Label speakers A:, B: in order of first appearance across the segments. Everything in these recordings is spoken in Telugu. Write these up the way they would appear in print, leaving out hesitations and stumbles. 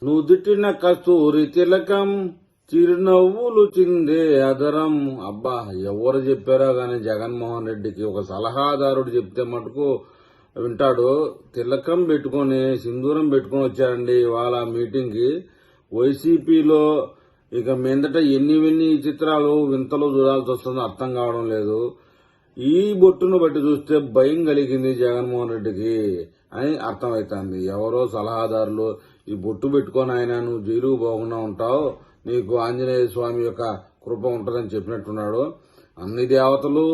A: నుదుటిన కస్తూరి తిలకం చిరునవ్వులు చిందే అదరం. అబ్బా, ఎవరు చెప్పారో గాని జగన్మోహన్ రెడ్డికి ఒక సలహాదారుడు చెప్తే మటుకు వింటాడు. తిలకం పెట్టుకుని సింధూరం పెట్టుకుని వచ్చారండి ఇవాళ మీటింగ్ కి. వైసీపీలో ఇక మీదట ఎన్ని చిత్రాలు వింతలు చూడాల్సి వస్తుందో అర్థం కావడం లేదు. ఈ బొట్టును బట్టి చూస్తే భయం కలిగింది జగన్మోహన్ రెడ్డికి అని అర్థమవుతుంది. ఎవరో సలహాదారులు ఈ బొట్టు పెట్టుకొని ఆయన నువ్వు జైలుకు పోకుండా ఉంటావు, నీకు ఆంజనేయ స్వామి యొక్క కృప ఉంటుందని చెప్పినట్టున్నాడు. అన్ని దేవతలు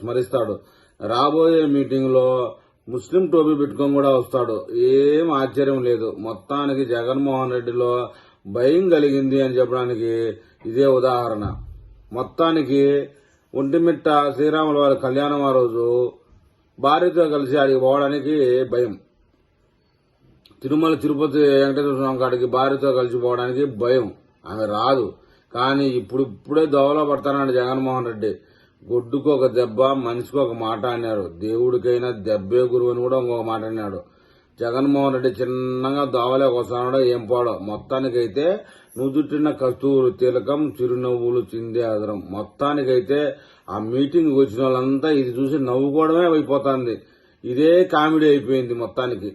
A: స్మరిస్తాడు. రాబోయే మీటింగ్ లో ముస్లిం టోపీ పెట్టుకొని కూడా వస్తాడు. ఏం ఆశ్చర్యం లేదు. మొత్తానికి జగన్మోహన్ రెడ్డిలో భయం కలిగింది అని చెప్పడానికి ఇదే ఉదాహరణ. మొత్తానికి ఒంటిమిట్ట శ్రీరాముల వారి కళ్యాణం ఆ రోజు భార్యతో కలిసి ఆడికి పోవడానికి భయం. తిరుమల తిరుపతి వెంకటేశ్వర స్వామి కాడికి భార్యతో కలిసి పోవడానికి భయం. ఆమె రాదు. కానీ ఇప్పుడే దోవలో పడతానండి జగన్మోహన్ రెడ్డి. గొడ్డుకు ఒక దెబ్బ, మనిషికి ఒక మాట అన్నారు. దేవుడికైనా దెబ్బే గురువు అని కూడా ఇంకొక మాట అన్నాడు. జగన్మోహన్ రెడ్డి చిన్నగా దోవలోకి వస్తున్నాడో ఏం పోవడం. మొత్తానికైతే నుదుటిన కస్తూరు తిలకం చిరునవ్వులు చిందే అదరం. మొత్తానికైతే ఆ మీటింగ్ వచ్చిన వాళ్ళంతా ఇది చూసి నవ్వుకోవడమే అయిపోతుంది. ఇదే కామెడీ అయిపోయింది మొత్తానికి.